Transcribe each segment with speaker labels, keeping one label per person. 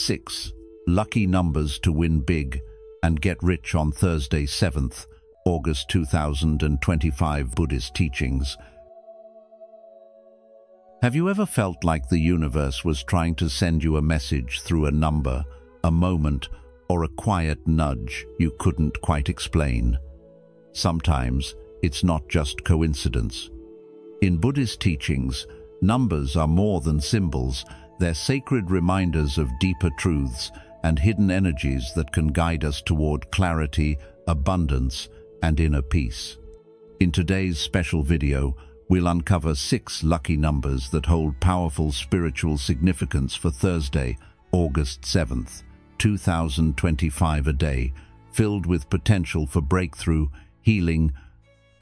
Speaker 1: 6. Lucky numbers to win big and get rich on Thursday, 7th August 2025. Buddhist teachings. Have you ever felt like the universe was trying to send you a message through a number, a moment, or a quiet nudge you couldn't quite explain? Sometimes it's not just coincidence. In Buddhist teachings, numbers are more than symbols. They're sacred reminders of deeper truths and hidden energies that can guide us toward clarity, abundance, and inner peace. In today's special video, we'll uncover 6 lucky numbers that hold powerful spiritual significance for Thursday, August 7th, 2025, a day filled with potential for breakthrough, healing,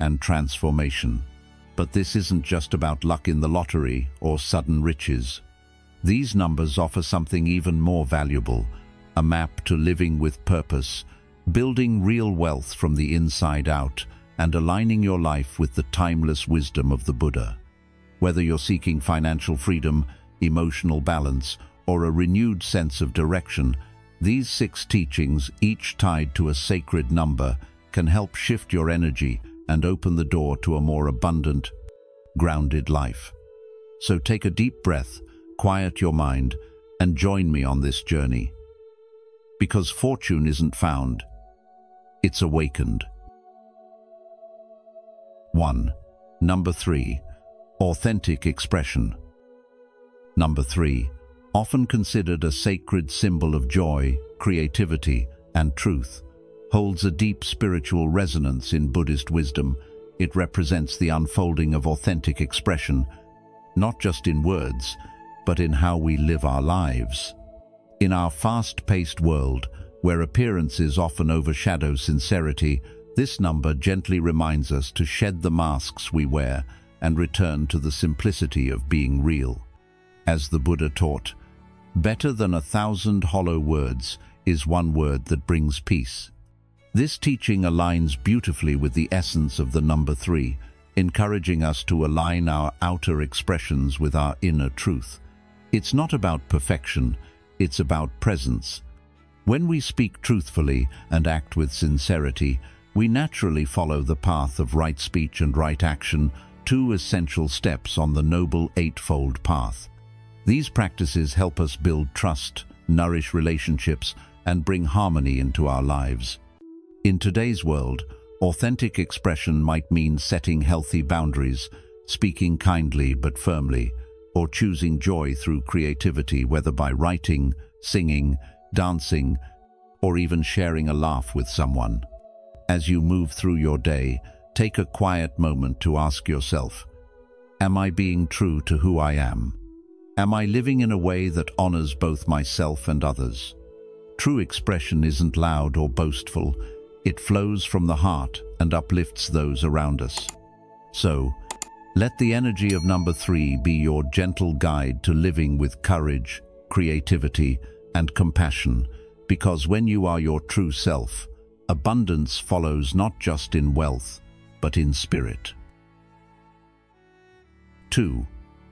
Speaker 1: and transformation. But this isn't just about luck in the lottery or sudden riches. These numbers offer something even more valuable, a map to living with purpose, building real wealth from the inside out, and aligning your life with the timeless wisdom of the Buddha. Whether you're seeking financial freedom, emotional balance, or a renewed sense of direction, these 6 teachings, each tied to a sacred number, can help shift your energy and open the door to a more abundant, grounded life. So take a deep breath, quiet your mind, and join me on this journey. Because fortune isn't found, it's awakened. 1. Number 3. Authentic expression. Number 3. Often considered a sacred symbol of joy, creativity, and truth, holds a deep spiritual resonance in Buddhist wisdom. It represents the unfolding of authentic expression, not just in words, but in how we live our lives. In our fast-paced world, where appearances often overshadow sincerity, this number gently reminds us to shed the masks we wear and return to the simplicity of being real. As the Buddha taught, better than 1,000 hollow words is one word that brings peace. This teaching aligns beautifully with the essence of the number 3, encouraging us to align our outer expressions with our inner truth. It's not about perfection, it's about presence. When we speak truthfully and act with sincerity, we naturally follow the path of right speech and right action, 2 essential steps on the Noble Eightfold Path. These practices help us build trust, nourish relationships, and bring harmony into our lives. In today's world, authentic expression might mean setting healthy boundaries, speaking kindly but firmly, or choosing joy through creativity, whether by writing, singing, dancing, or even sharing a laugh with someone. As you move through your day, take a quiet moment to ask yourself, am I being true to who I am? Am I living in a way that honors both myself and others? True expression isn't loud or boastful. It flows from the heart and uplifts those around us. So, let the energy of number 3 be your gentle guide to living with courage, creativity, and compassion, because when you are your true self, abundance follows not just in wealth, but in spirit. 2.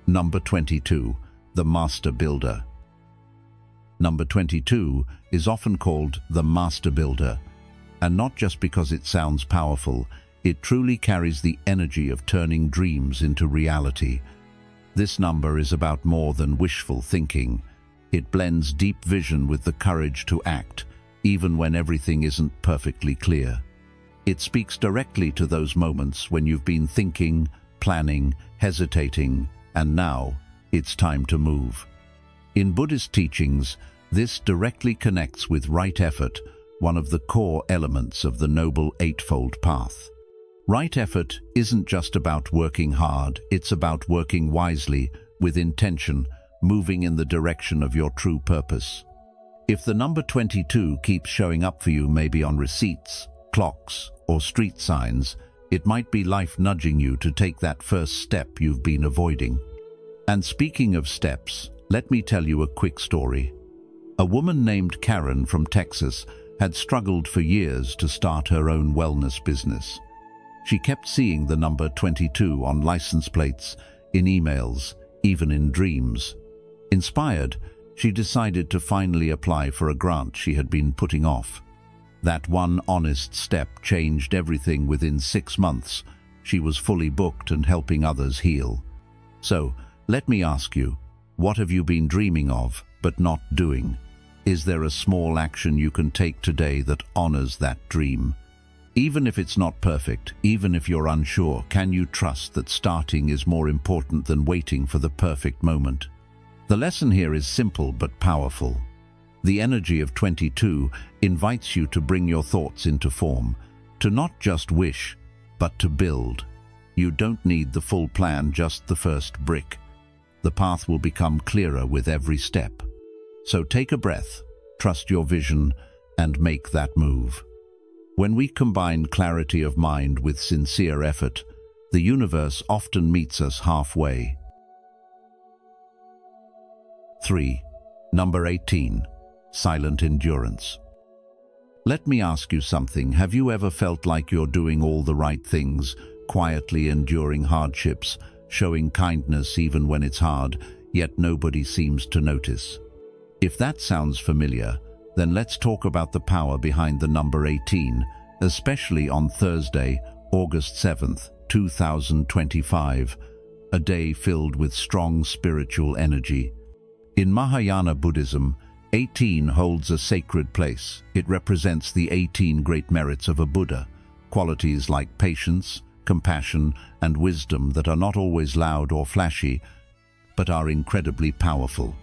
Speaker 1: Number 22. The Master Builder. Number 22 is often called the Master Builder, and not just because it sounds powerful, it truly carries the energy of turning dreams into reality. This number is about more than wishful thinking. It blends deep vision with the courage to act, even when everything isn't perfectly clear. It speaks directly to those moments when you've been thinking, planning, hesitating, and now it's time to move. In Buddhist teachings, this directly connects with right effort, one of the core elements of the Noble Eightfold Path. Right effort isn't just about working hard, it's about working wisely, with intention, moving in the direction of your true purpose. If the number 22 keeps showing up for you, maybe on receipts, clocks, or street signs, it might be life nudging you to take that first step you've been avoiding. And speaking of steps, let me tell you a quick story. A woman named Karen from Texas had struggled for years to start her own wellness business. She kept seeing the number 22 on license plates, in emails, even in dreams. Inspired, She decided to finally apply for a grant she had been putting off. That one honest step changed everything. Within 6 months. She was fully booked and helping others heal. So, let me ask you, what have you been dreaming of, but not doing? Is there a small action you can take today that honors that dream? Even if it's not perfect, even if you're unsure, can you trust that starting is more important than waiting for the perfect moment? The lesson here is simple but powerful. The energy of 22 invites you to bring your thoughts into form, to not just wish, but to build. You don't need the full plan, just the first brick. The path will become clearer with every step. So take a breath, trust your vision, and make that move. When we combine clarity of mind with sincere effort, the universe often meets us halfway. 3. Number 18. Silent endurance. Let me ask you something. Have you ever felt like you're doing all the right things, quietly enduring hardships, showing kindness even when it's hard, yet nobody seems to notice? If that sounds familiar, then let's talk about the power behind the number 18, especially on Thursday, August 7th, 2025, a day filled with strong spiritual energy. In Mahayana Buddhism, 18 holds a sacred place. It represents the 18 great merits of a Buddha, qualities like patience, compassion, and wisdom that are not always loud or flashy, but are incredibly powerful.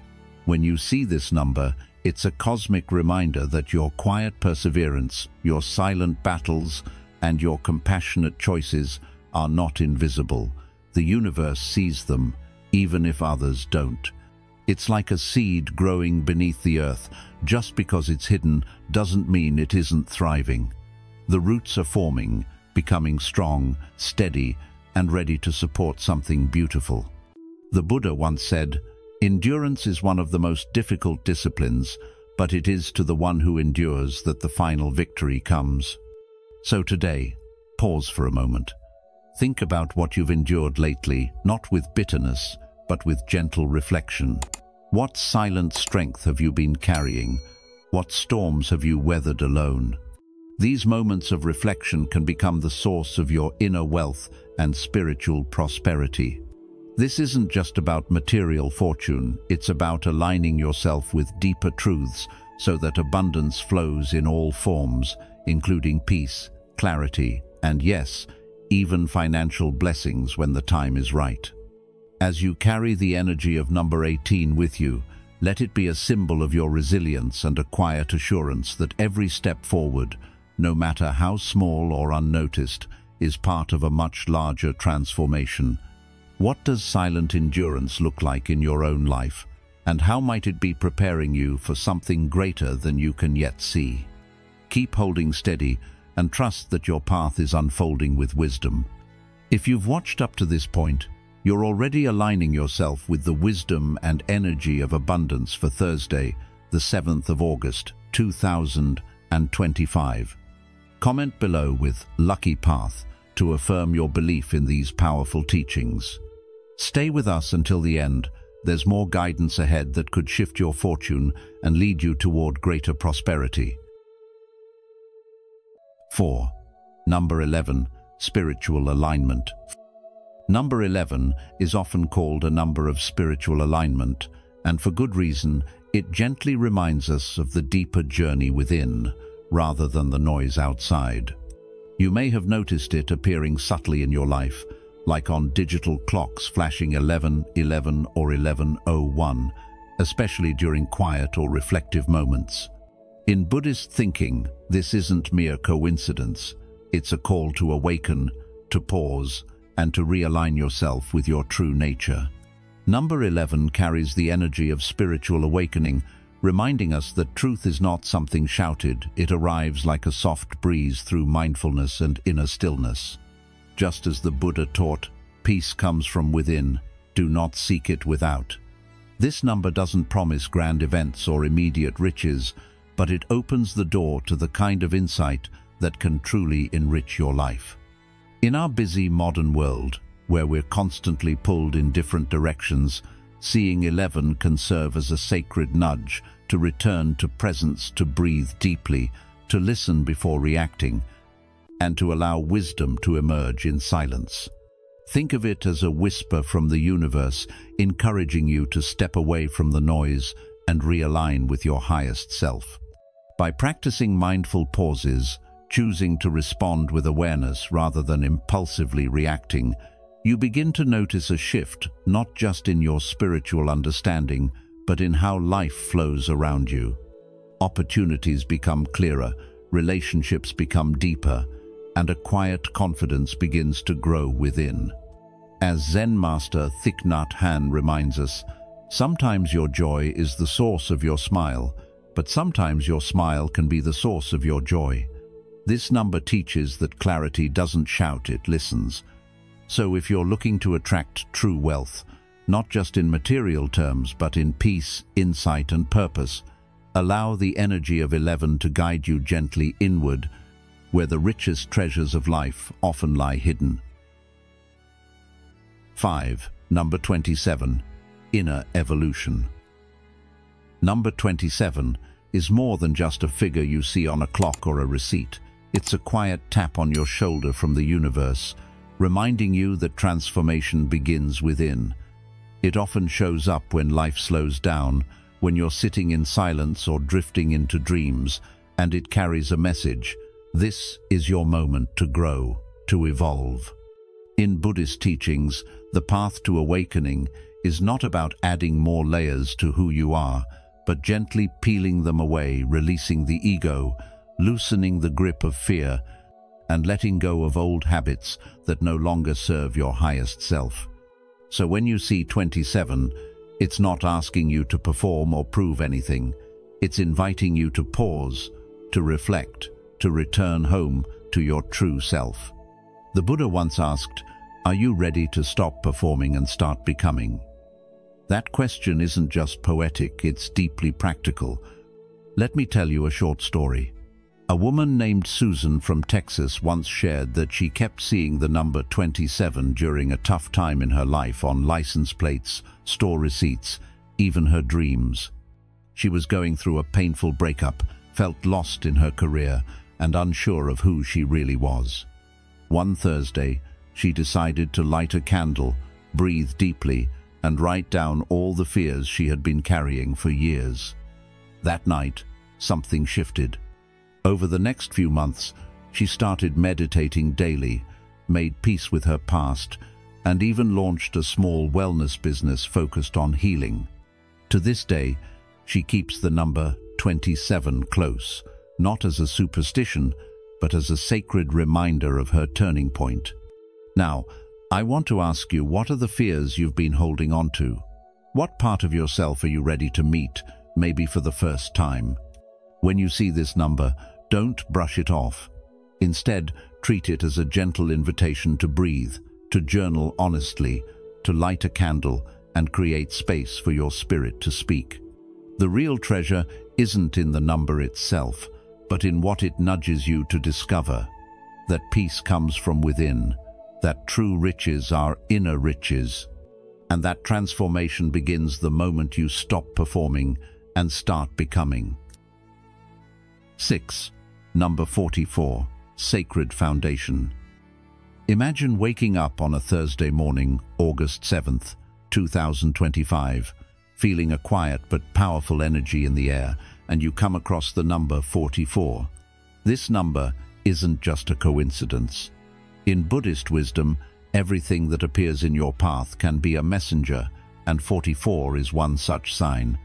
Speaker 1: When you see this number, it's a cosmic reminder that your quiet perseverance, your silent battles, and your compassionate choices are not invisible. The universe sees them, even if others don't. It's like a seed growing beneath the earth. Just because it's hidden doesn't mean it isn't thriving. The roots are forming, becoming strong, steady, and ready to support something beautiful. The Buddha once said, "Endurance is one of the most difficult disciplines, but it is to the one who endures that the final victory comes." So today, pause for a moment. Think about what you've endured lately, not with bitterness, but with gentle reflection. What silent strength have you been carrying? What storms have you weathered alone? These moments of reflection can become the source of your inner wealth and spiritual prosperity. This isn't just about material fortune, it's about aligning yourself with deeper truths so that abundance flows in all forms, including peace, clarity, and yes, even financial blessings when the time is right. As you carry the energy of number 18 with you, let it be a symbol of your resilience and a quiet assurance that every step forward, no matter how small or unnoticed, is part of a much larger transformation. What does silent endurance look like in your own life, and how might it be preparing you for something greater than you can yet see? Keep holding steady and trust that your path is unfolding with wisdom. If you've watched up to this point, you're already aligning yourself with the wisdom and energy of abundance for Thursday, the 7th of August, 2025. Comment below with "Lucky Path" to affirm your belief in these powerful teachings. Stay with us until the end. There's more guidance ahead that could shift your fortune and lead you toward greater prosperity. 4. Number 11. Spiritual alignment. Number 11 is often called a number of spiritual alignment, and for good reason. It gently reminds us of the deeper journey within, rather than the noise outside. You may have noticed it appearing subtly in your life, like on digital clocks flashing 11:11 or 11:01, especially during quiet or reflective moments. In Buddhist thinking, this isn't mere coincidence. It's a call to awaken, to pause, and to realign yourself with your true nature. Number 11 carries the energy of spiritual awakening, reminding us that truth is not something shouted. It arrives like a soft breeze through mindfulness and inner stillness. Just as the Buddha taught, peace comes from within, do not seek it without. This number doesn't promise grand events or immediate riches, but it opens the door to the kind of insight that can truly enrich your life. In our busy modern world, where we're constantly pulled in different directions, seeing 11 can serve as a sacred nudge to return to presence, to breathe deeply, to listen before reacting, and to allow wisdom to emerge in silence. Think of it as a whisper from the universe, encouraging you to step away from the noise and realign with your highest self. By practicing mindful pauses, choosing to respond with awareness rather than impulsively reacting, you begin to notice a shift, not just in your spiritual understanding, but in how life flows around you. Opportunities become clearer, relationships become deeper, and a quiet confidence begins to grow within. As Zen master Thich Nhat Hanh reminds us, sometimes your joy is the source of your smile, but sometimes your smile can be the source of your joy. This number teaches that clarity doesn't shout, it listens. So if you're looking to attract true wealth, not just in material terms, but in peace, insight, and purpose, allow the energy of 11 to guide you gently inward, where the richest treasures of life often lie hidden. 5. Number 27. Inner evolution. Number 27 is more than just a figure you see on a clock or a receipt. It's a quiet tap on your shoulder from the universe, reminding you that transformation begins within. It often shows up when life slows down, when you're sitting in silence or drifting into dreams, and it carries a message. This is your moment to grow, to evolve. In Buddhist teachings, the path to awakening is not about adding more layers to who you are, but gently peeling them away, releasing the ego, loosening the grip of fear, and letting go of old habits that no longer serve your highest self. So when you see 27, it's not asking you to perform or prove anything. It's inviting you to pause, to reflect, to return home to your true self. The Buddha once asked, "Are you ready to stop performing and start becoming?" That question isn't just poetic, it's deeply practical. Let me tell you a short story. A woman named Susan from Texas once shared that she kept seeing the number 27 during a tough time in her life on license plates, store receipts, even her dreams. She was going through a painful breakup, felt lost in her career, and unsure of who she really was. One Thursday, she decided to light a candle, breathe deeply, and write down all the fears she had been carrying for years. That night, something shifted. Over the next few months, she started meditating daily, made peace with her past, and even launched a small wellness business focused on healing. To this day, she keeps the number 27 close, not as a superstition, but as a sacred reminder of her turning point. Now, I want to ask you, what are the fears you've been holding on to? What part of yourself are you ready to meet, maybe for the first time? When you see this number, don't brush it off. Instead, treat it as a gentle invitation to breathe, to journal honestly, to light a candle, and create space for your spirit to speak. The real treasure isn't in the number itself, but in what it nudges you to discover. That peace comes from within, that true riches are inner riches, and that transformation begins the moment you stop performing and start becoming. 6. Number 44. Sacred Foundation. Imagine waking up on a Thursday morning, August 7th, 2025, feeling a quiet but powerful energy in the air, and you come across the number 44. This number isn't just a coincidence. In Buddhist wisdom, everything that appears in your path can be a messenger, and 44 is one such sign.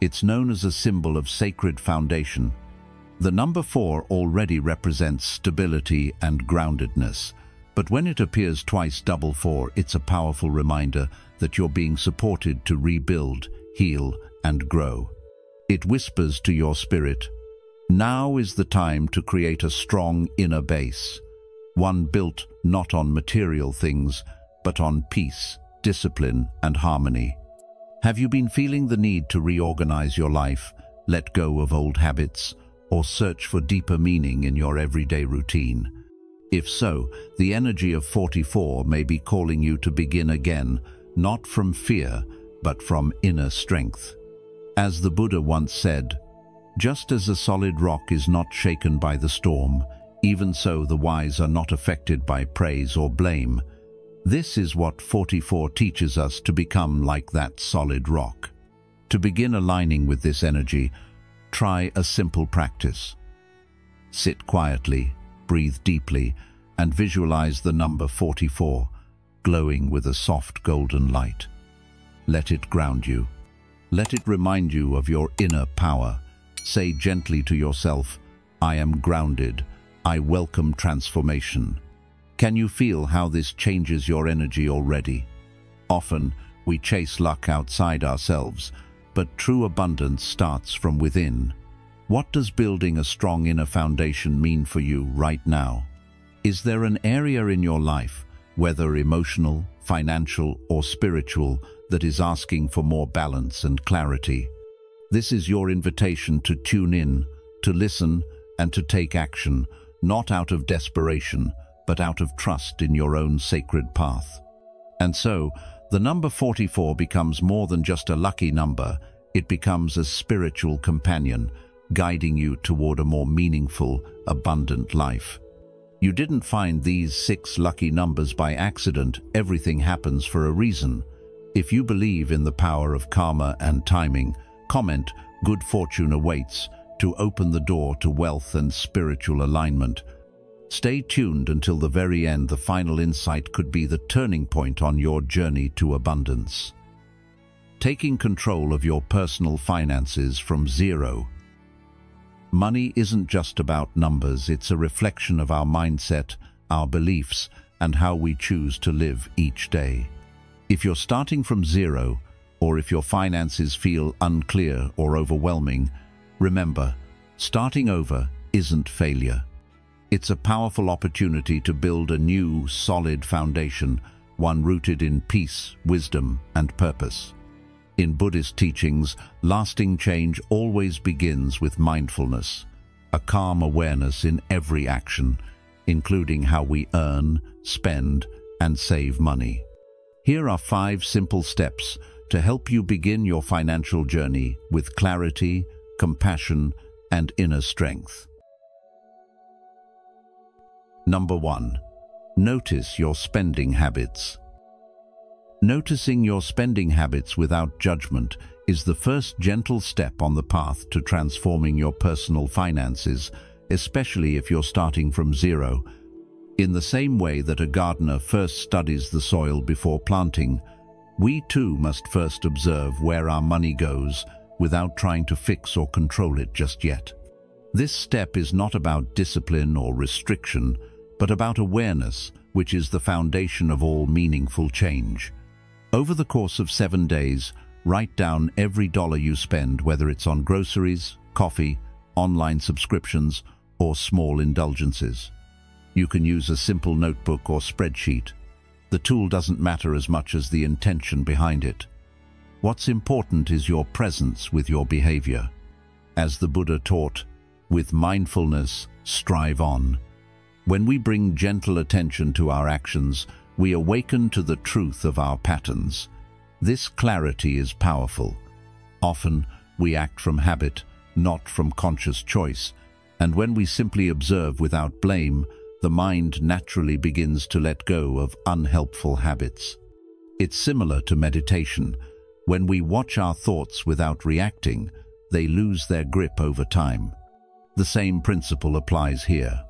Speaker 1: It's known as a symbol of sacred foundation. The number 4 already represents stability and groundedness, but when it appears twice double 4, it's a powerful reminder that you're being supported to rebuild, heal, and grow. It whispers to your spirit, now is the time to create a strong inner base, one built not on material things, but on peace, discipline, and harmony. Have you been feeling the need to reorganize your life, let go of old habits, or search for deeper meaning in your everyday routine? If so, the energy of 44 may be calling you to begin again, not from fear, but from inner strength. As the Buddha once said, "Just as a solid rock is not shaken by the storm, even so the wise are not affected by praise or blame." This is what 44 teaches us to become like that solid rock. To begin aligning with this energy, try a simple practice. Sit quietly, breathe deeply, and visualize the number 44, glowing with a soft golden light. Let it ground you. Let it remind you of your inner power. Say gently to yourself, "I am grounded. I welcome transformation." Can you feel how this changes your energy already? Often, we chase luck outside ourselves, but true abundance starts from within. What does building a strong inner foundation mean for you right now? Is there an area in your life, whether emotional, financial, or spiritual, that is asking for more balance and clarity? This is your invitation to tune in, to listen, and to take action, not out of desperation, but out of trust in your own sacred path. And so, the number 44 becomes more than just a lucky number. It becomes a spiritual companion, guiding you toward a more meaningful, abundant life. You didn't find these 6 lucky numbers by accident. Everything happens for a reason. If you believe in the power of karma and timing, comment "Good fortune awaits" to open the door to wealth and spiritual alignment. Stay tuned until the very end. The final insight could be the turning point on your journey to abundance. Taking control of your personal finances from zero. Money isn't just about numbers, it's a reflection of our mindset, our beliefs, and how we choose to live each day. If you're starting from zero, or if your finances feel unclear or overwhelming, remember, starting over isn't failure. It's a powerful opportunity to build a new, solid foundation, one rooted in peace, wisdom, and purpose. In Buddhist teachings, lasting change always begins with mindfulness, a calm awareness in every action, including how we earn, spend, and save money. Here are 5 simple steps to help you begin your financial journey with clarity, compassion, and inner strength. Number 1. Notice your spending habits. Noticing your spending habits without judgment is the first gentle step on the path to transforming your personal finances, especially if you're starting from zero. In the same way that a gardener first studies the soil before planting, we too must first observe where our money goes without trying to fix or control it just yet. This step is not about discipline or restriction, but about awareness, which is the foundation of all meaningful change. Over the course of 7 days, write down every dollar you spend, whether it's on groceries, coffee, online subscriptions, or small indulgences. You can use a simple notebook or spreadsheet. The tool doesn't matter as much as the intention behind it. What's important is your presence with your behavior. As the Buddha taught, with mindfulness, strive on. When we bring gentle attention to our actions, we awaken to the truth of our patterns. This clarity is powerful. Often, we act from habit, not from conscious choice, and when we simply observe without blame, the mind naturally begins to let go of unhelpful habits. It's similar to meditation. When we watch our thoughts without reacting, they lose their grip over time. The same principle applies here.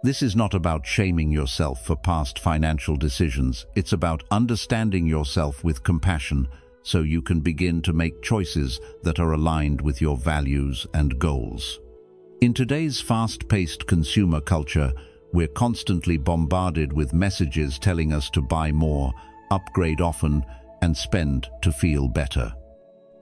Speaker 1: This is not about shaming yourself for past financial decisions. It's about understanding yourself with compassion so you can begin to make choices that are aligned with your values and goals. In today's fast-paced consumer culture, we're constantly bombarded with messages telling us to buy more, upgrade often, and spend to feel better.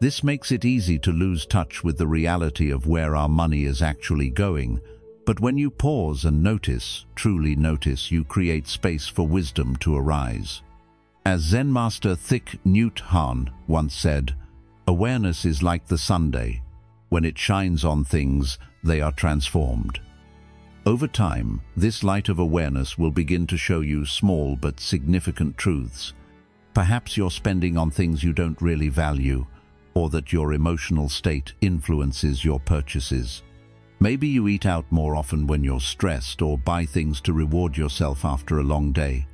Speaker 1: This makes it easy to lose touch with the reality of where our money is actually going. But when you pause and notice, truly notice, you create space for wisdom to arise. As Zen master Thich Nhat Hanh once said, "Awareness is like the Sunday. When it shines on things, they are transformed." Over time, this light of awareness will begin to show you small but significant truths. Perhaps you're spending on things you don't really value, or that your emotional state influences your purchases. Maybe you eat out more often when you're stressed or buy things to reward yourself after a long day.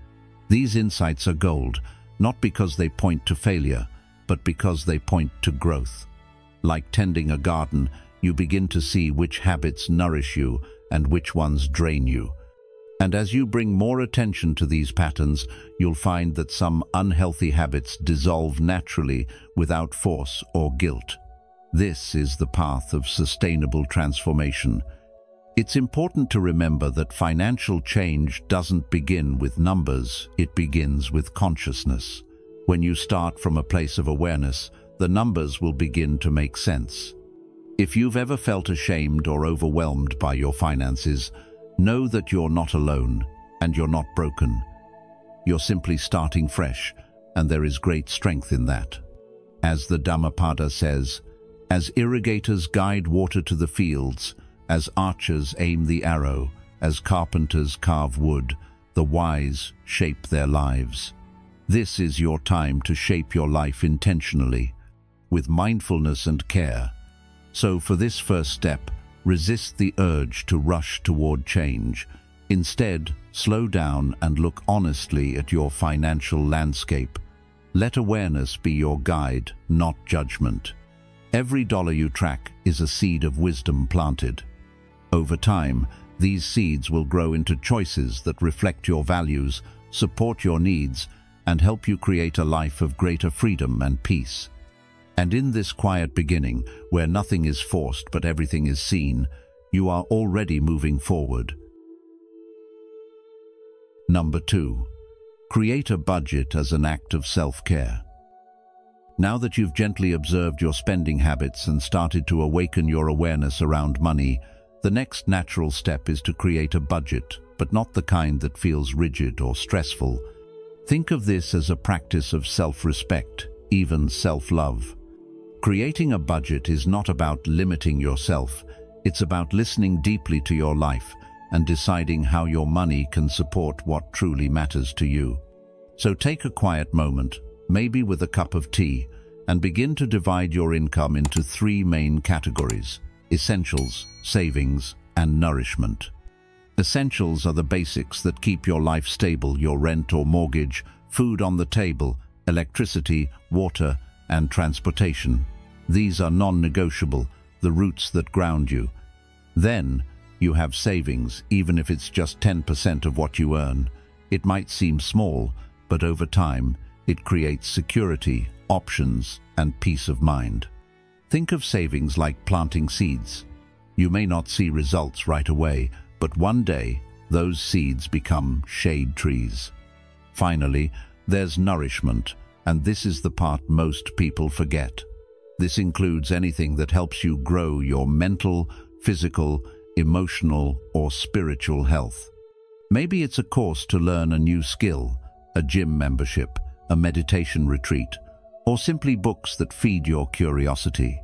Speaker 1: These insights are gold, not because they point to failure, but because they point to growth. Like tending a garden, you begin to see which habits nourish you and which ones drain you. And as you bring more attention to these patterns, you'll find that some unhealthy habits dissolve naturally without force or guilt. This is the path of sustainable transformation. It's important to remember that financial change doesn't begin with numbers, it begins with consciousness. When you start from a place of awareness, the numbers will begin to make sense. If you've ever felt ashamed or overwhelmed by your finances, know that you're not alone and you're not broken. You're simply starting fresh, and there is great strength in that. As the Dhammapada says, as irrigators guide water to the fields, as archers aim the arrow, as carpenters carve wood, the wise shape their lives. This is your time to shape your life intentionally, with mindfulness and care. So for this first step, resist the urge to rush toward change. Instead, slow down and look honestly at your financial landscape. Let awareness be your guide, not judgment. Every dollar you track is a seed of wisdom planted. Over time, these seeds will grow into choices that reflect your values, support your needs, and help you create a life of greater freedom and peace. And in this quiet beginning, where nothing is forced but everything is seen, you are already moving forward. Number 2. Create a budget as an act of self-care. Now that you've gently observed your spending habits and started to awaken your awareness around money, the next natural step is to create a budget, but not the kind that feels rigid or stressful. Think of this as a practice of self-respect, even self-love. Creating a budget is not about limiting yourself, it's about listening deeply to your life and deciding how your money can support what truly matters to you. So take a quiet moment, maybe with a cup of tea, and begin to divide your income into 3 main categories: essentials, savings, and nourishment. Essentials are the basics that keep your life stable: your rent or mortgage, food on the table, electricity, water, and transportation. These are non-negotiable, the roots that ground you. Then, you have savings, even if it's just 10% of what you earn. It might seem small, but over time, it creates security, options, and peace of mind. Think of savings like planting seeds. You may not see results right away, but one day, those seeds become shade trees. Finally, there's nourishment, and this is the part most people forget. This includes anything that helps you grow your mental, physical, emotional, or spiritual health. Maybe it's a course to learn a new skill, a gym membership, a meditation retreat, or simply books that feed your curiosity.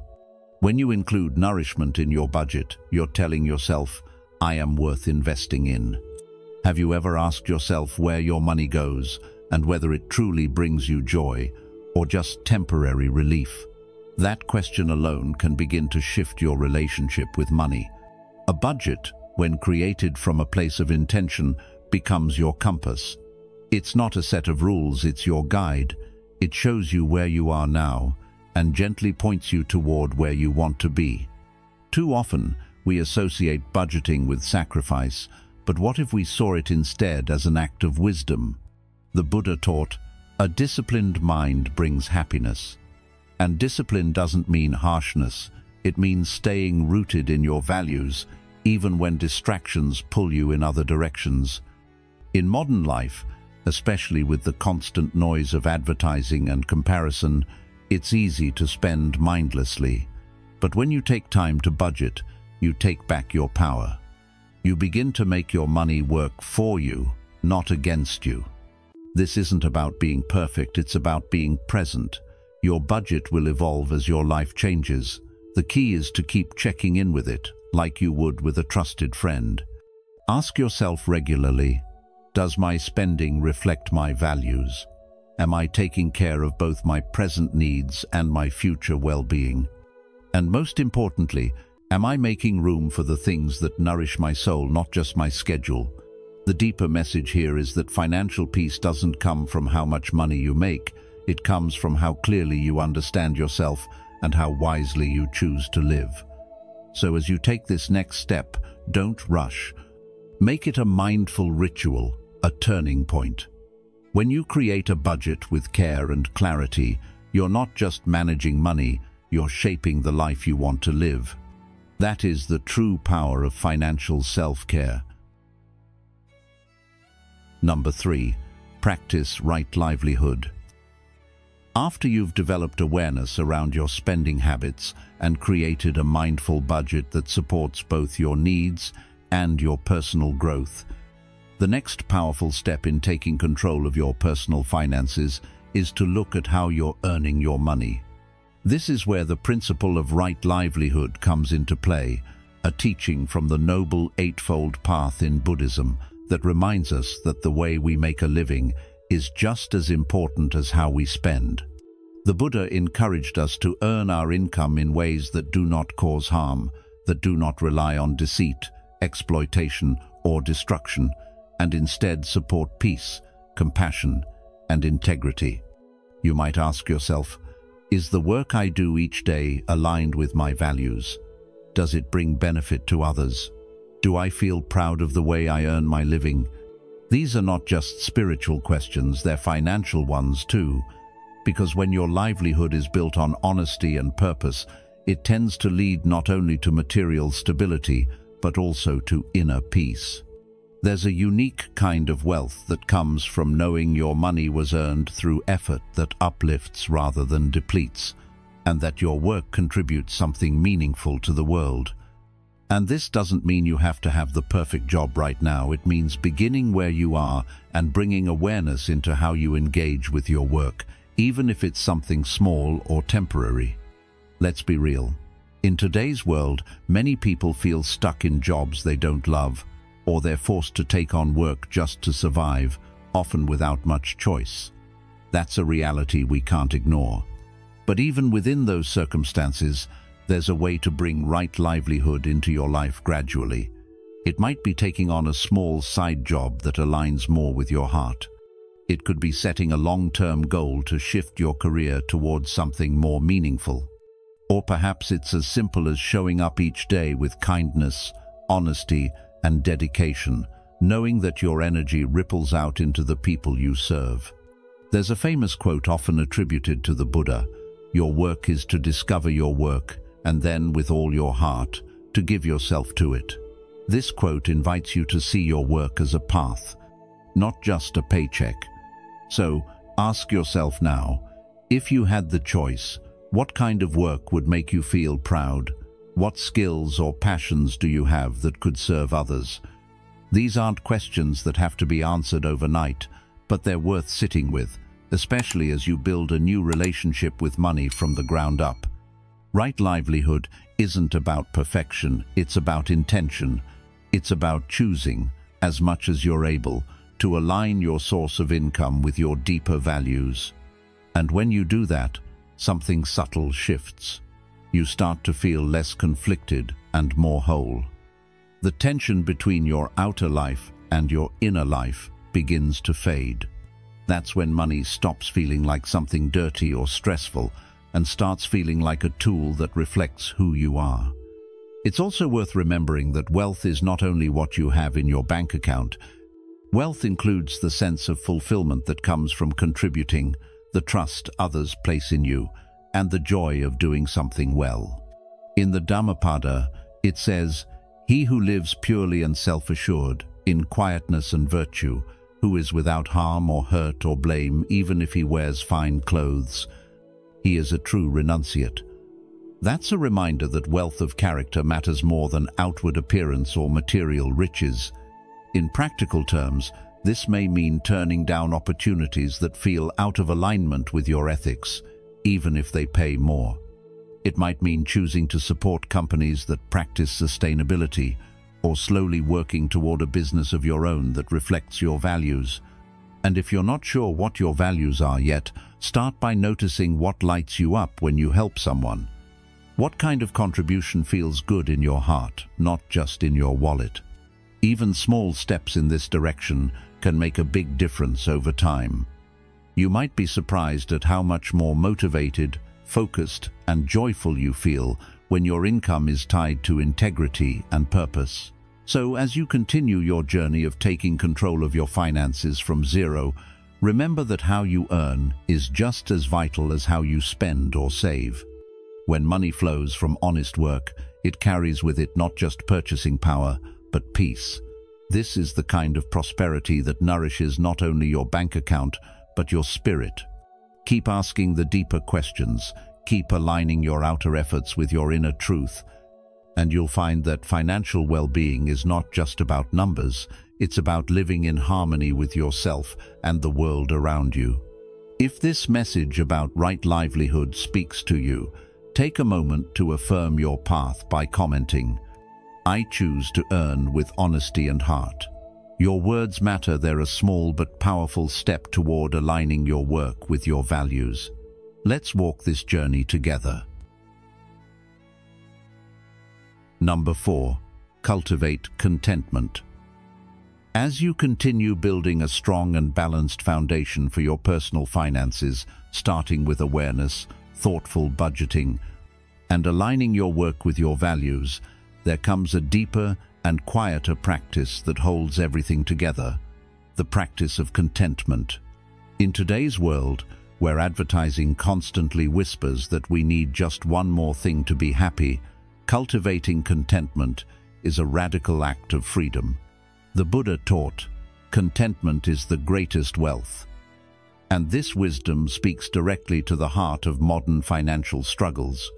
Speaker 1: When you include nourishment in your budget, you're telling yourself, I am worth investing in. Have you ever asked yourself where your money goes and whether it truly brings you joy or just temporary relief? That question alone can begin to shift your relationship with money. A budget, when created from a place of intention, becomes your compass. It's not a set of rules, it's your guide. It shows you where you are now and gently points you toward where you want to be. Too often, we associate budgeting with sacrifice, but what if we saw it instead as an act of wisdom? The Buddha taught, a disciplined mind brings happiness. And discipline doesn't mean harshness, it means staying rooted in your values, even when distractions pull you in other directions. In modern life, especially with the constant noise of advertising and comparison, it's easy to spend mindlessly. But when you take time to budget, you take back your power. You begin to make your money work for you, not against you. This isn't about being perfect, it's about being present. Your budget will evolve as your life changes. The key is to keep checking in with it, like you would with a trusted friend. Ask yourself regularly, does my spending reflect my values? Am I taking care of both my present needs and my future well-being? And most importantly, am I making room for the things that nourish my soul, not just my schedule? The deeper message here is that financial peace doesn't come from how much money you make. It comes from how clearly you understand yourself and how wisely you choose to live. So as you take this next step, don't rush. Make it a mindful ritual, a turning point. When you create a budget with care and clarity, you're not just managing money, you're shaping the life you want to live. That is the true power of financial self-care. Number 3, practice right livelihood. After you've developed awareness around your spending habits and created a mindful budget that supports both your needs and your personal growth, the next powerful step in taking control of your personal finances is to look at how you're earning your money. This is where the principle of right livelihood comes into play, a teaching from the Noble Eightfold Path in Buddhism that reminds us that the way we make a living is just as important as how we spend. The Buddha encouraged us to earn our income in ways that do not cause harm, that do not rely on deceit, exploitation, or destruction, and instead support peace, compassion, and integrity. You might ask yourself, is the work I do each day aligned with my values? Does it bring benefit to others? Do I feel proud of the way I earn my living? These are not just spiritual questions, they're financial ones too, because when your livelihood is built on honesty and purpose, it tends to lead not only to material stability, but also to inner peace. There's a unique kind of wealth that comes from knowing your money was earned through effort that uplifts rather than depletes, and that your work contributes something meaningful to the world. And this doesn't mean you have to have the perfect job right now. It means beginning where you are and bringing awareness into how you engage with your work, even if it's something small or temporary. Let's be real. In today's world, many people feel stuck in jobs they don't love, or they're forced to take on work just to survive, often without much choice. That's a reality we can't ignore. But even within those circumstances, there's a way to bring right livelihood into your life gradually. It might be taking on a small side job that aligns more with your heart. It could be setting a long-term goal to shift your career towards something more meaningful. Or perhaps it's as simple as showing up each day with kindness, honesty, and dedication, knowing that your energy ripples out into the people you serve. There's a famous quote often attributed to the Buddha: "Your work is to discover your work, and then with all your heart, to give yourself to it." This quote invites you to see your work as a path, not just a paycheck. So, ask yourself now, if you had the choice, what kind of work would make you feel proud? What skills or passions do you have that could serve others? These aren't questions that have to be answered overnight, but they're worth sitting with, especially as you build a new relationship with money from the ground up. Right livelihood isn't about perfection, it's about intention. It's about choosing, as much as you're able, to align your source of income with your deeper values. And when you do that, something subtle shifts. You start to feel less conflicted and more whole. The tension between your outer life and your inner life begins to fade. That's when money stops feeling like something dirty or stressful and starts feeling like a tool that reflects who you are. It's also worth remembering that wealth is not only what you have in your bank account. Wealth includes the sense of fulfillment that comes from contributing, the trust others place in you, and the joy of doing something well. In the Dhammapada, it says, "He who lives purely and self-assured, in quietness and virtue, who is without harm or hurt or blame, even if he wears fine clothes, he is a true renunciate." That's a reminder that wealth of character matters more than outward appearance or material riches. In practical terms, this may mean turning down opportunities that feel out of alignment with your ethics, even if they pay more. It might mean choosing to support companies that practice sustainability, or slowly working toward a business of your own that reflects your values. And if you're not sure what your values are yet, start by noticing what lights you up when you help someone. What kind of contribution feels good in your heart, not just in your wallet? Even small steps in this direction can make a big difference over time. You might be surprised at how much more motivated, focused, and joyful you feel when your income is tied to integrity and purpose. So, as you continue your journey of taking control of your finances from zero, remember that how you earn is just as vital as how you spend or save. When money flows from honest work, it carries with it not just purchasing power, but peace. This is the kind of prosperity that nourishes not only your bank account, but your spirit. Keep asking the deeper questions, keep aligning your outer efforts with your inner truth, and you'll find that financial well-being is not just about numbers, it's about living in harmony with yourself and the world around you. If this message about right livelihood speaks to you, take a moment to affirm your path by commenting, "I choose to earn with honesty and heart." Your words matter. They're a small but powerful step toward aligning your work with your values. Let's walk this journey together. Number 4. Cultivate contentment. As you continue building a strong and balanced foundation for your personal finances, starting with awareness, thoughtful budgeting, and aligning your work with your values, there comes a deeper and quieter practice that holds everything together: the practice of contentment. In today's world, where advertising constantly whispers that we need just one more thing to be happy, cultivating contentment is a radical act of freedom. The Buddha taught, "Contentment is the greatest wealth." And this wisdom speaks directly to the heart of modern financial struggles.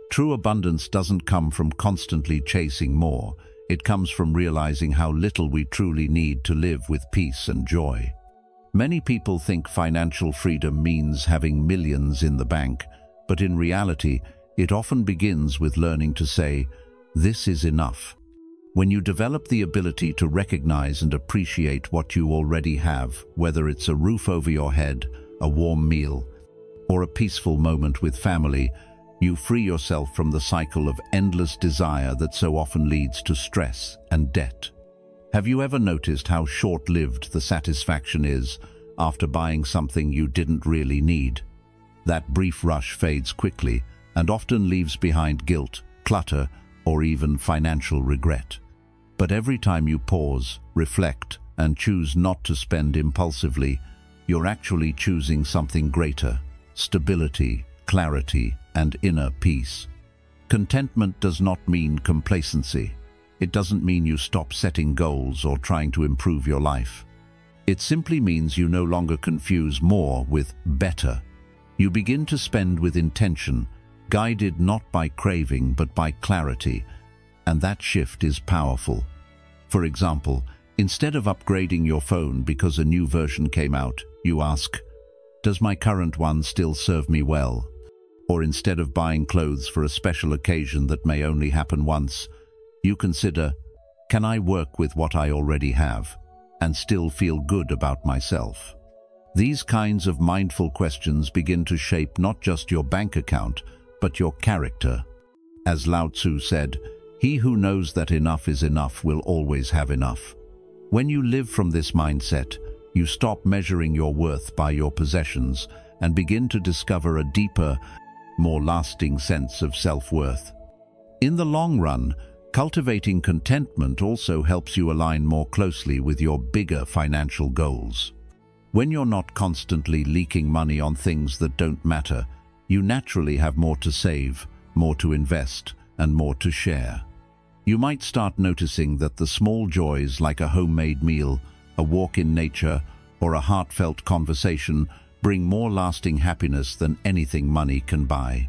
Speaker 1: True abundance doesn't come from constantly chasing more. It comes from realizing how little we truly need to live with peace and joy. Many people think financial freedom means having millions in the bank, but in reality, it often begins with learning to say, "This is enough." When you develop the ability to recognize and appreciate what you already have, whether it's a roof over your head, a warm meal, or a peaceful moment with family, you free yourself from the cycle of endless desire that so often leads to stress and debt. Have you ever noticed how short-lived the satisfaction is after buying something you didn't really need? That brief rush fades quickly and often leaves behind guilt, clutter, or even financial regret. But every time you pause, reflect, and choose not to spend impulsively, you're actually choosing something greater: stability, clarity, and inner peace. Contentment does not mean complacency. It doesn't mean you stop setting goals or trying to improve your life. It simply means you no longer confuse more with better. You begin to spend with intention, guided not by craving but by clarity, and that shift is powerful. For example, instead of upgrading your phone because a new version came out, you ask, "Does my current one still serve me well?" Or instead of buying clothes for a special occasion that may only happen once, you consider, "Can I work with what I already have and still feel good about myself?" These kinds of mindful questions begin to shape not just your bank account, but your character. As Lao Tzu said, "He who knows that enough is enough will always have enough." When you live from this mindset, you stop measuring your worth by your possessions and begin to discover a deeper, more lasting sense of self-worth. In the long run, cultivating contentment also helps you align more closely with your bigger financial goals. When you're not constantly leaking money on things that don't matter, you naturally have more to save, more to invest, and more to share. You might start noticing that the small joys like a homemade meal, a walk in nature, or a heartfelt conversation bring more lasting happiness than anything money can buy.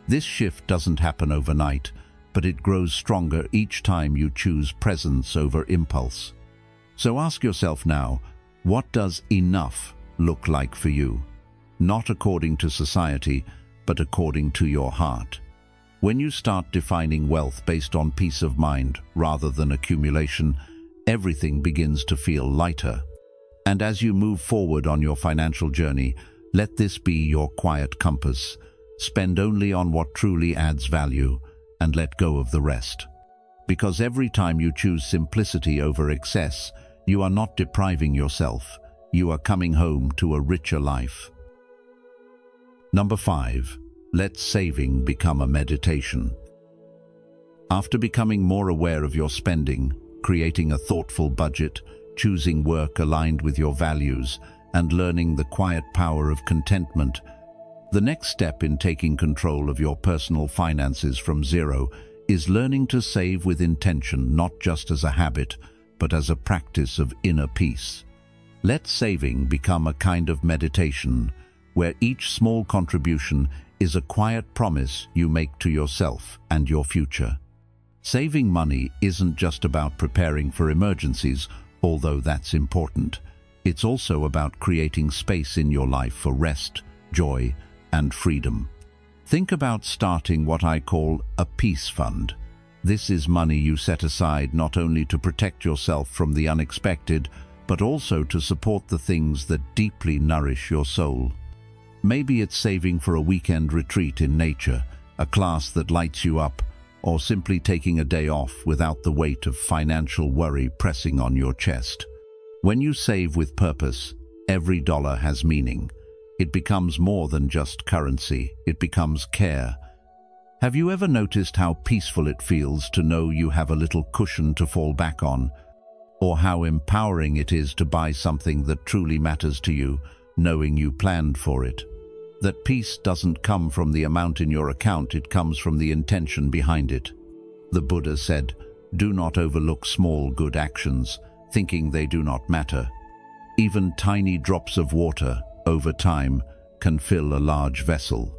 Speaker 1: This shift doesn't happen overnight, but it grows stronger each time you choose presence over impulse. So ask yourself now, what does enough look like for you? Not according to society, but according to your heart. When you start defining wealth based on peace of mind rather than accumulation, everything begins to feel lighter. And as you move forward on your financial journey, let this be your quiet compass. Spend only on what truly adds value and let go of the rest. Because every time you choose simplicity over excess, you are not depriving yourself. You are coming home to a richer life. Number 5. Let saving become a meditation. After becoming more aware of your spending, creating a thoughtful budget, choosing work aligned with your values, and learning the quiet power of contentment, the next step in taking control of your personal finances from zero is learning to save with intention, not just as a habit, but as a practice of inner peace. Let saving become a kind of meditation, where each small contribution is a quiet promise you make to yourself and your future. Saving money isn't just about preparing for emergencies, although that's important. It's also about creating space in your life for rest, joy, and freedom. Think about starting what I call a peace fund. This is money you set aside not only to protect yourself from the unexpected, but also to support the things that deeply nourish your soul. Maybe it's saving for a weekend retreat in nature, a class that lights you up, or simply taking a day off without the weight of financial worry pressing on your chest. When you save with purpose, every dollar has meaning. It becomes more than just currency, it becomes care. Have you ever noticed how peaceful it feels to know you have a little cushion to fall back on? Or how empowering it is to buy something that truly matters to you, knowing you planned for it? That peace doesn't come from the amount in your account, it comes from the intention behind it. The Buddha said, "Do not overlook small good actions, thinking they do not matter. Even tiny drops of water, over time, can fill a large vessel."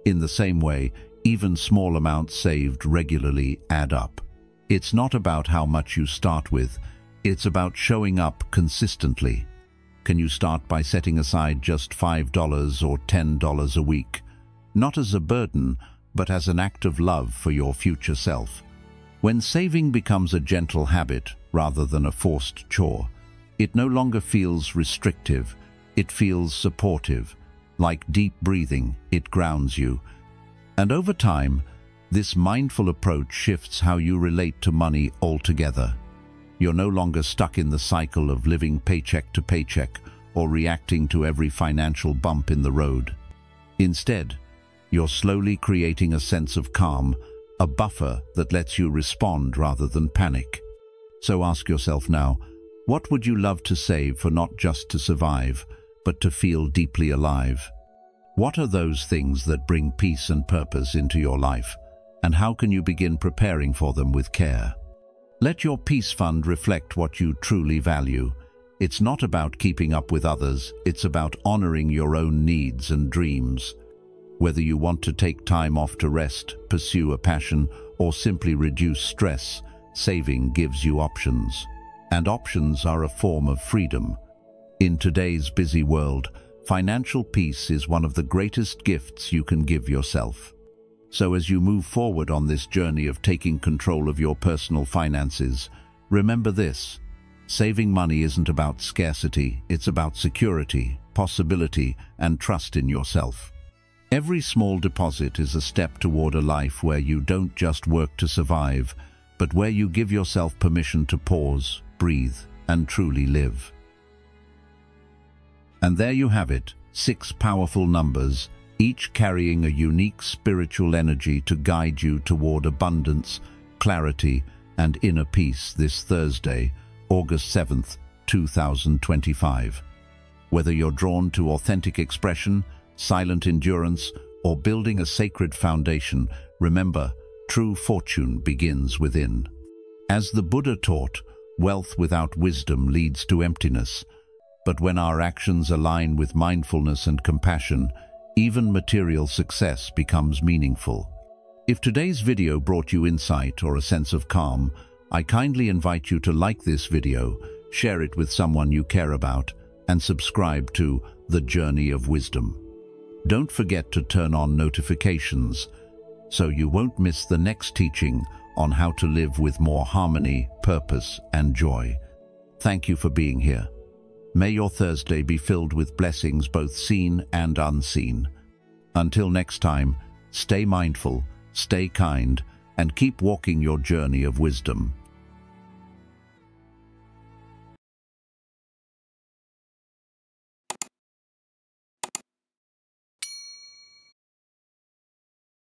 Speaker 1: In the same way, even small amounts saved regularly add up. It's not about how much you start with, it's about showing up consistently. Can you start by setting aside just $5 or $10 a week? Not as a burden, but as an act of love for your future self. When saving becomes a gentle habit rather than a forced chore, it no longer feels restrictive, it feels supportive. Like deep breathing, it grounds you. And over time, this mindful approach shifts how you relate to money altogether. You're no longer stuck in the cycle of living paycheck to paycheck or reacting to every financial bump in the road. Instead, you're slowly creating a sense of calm, a buffer that lets you respond rather than panic. So ask yourself now, what would you love to save for not just to survive, but to feel deeply alive? What are those things that bring peace and purpose into your life, and how can you begin preparing for them with care? Let your peace fund reflect what you truly value. It's not about keeping up with others, it's about honoring your own needs and dreams. Whether you want to take time off to rest, pursue a passion, or simply reduce stress, saving gives you options. And options are a form of freedom. In today's busy world, financial peace is one of the greatest gifts you can give yourself. So as you move forward on this journey of taking control of your personal finances, remember this: saving money isn't about scarcity, it's about security, possibility, and trust in yourself. Every small deposit is a step toward a life where you don't just work to survive, but where you give yourself permission to pause, breathe, and truly live. And there you have it, 6 powerful numbers, each carrying a unique spiritual energy to guide you toward abundance, clarity, and inner peace this Thursday, August 7th, 2025. Whether you're drawn to authentic expression, silent endurance, or building a sacred foundation, remember, true fortune begins within. As the Buddha taught, wealth without wisdom leads to emptiness, but when our actions align with mindfulness and compassion, even material success becomes meaningful. If today's video brought you insight or a sense of calm, I kindly invite you to like this video, share it with someone you care about, and subscribe to The Journey of Wisdom. Don't forget to turn on notifications so you won't miss the next teaching on how to live with more harmony, purpose, and joy. Thank you for being here. May your Thursday be filled with blessings both seen and unseen. Until next time, stay mindful, stay kind, and keep walking your journey of wisdom.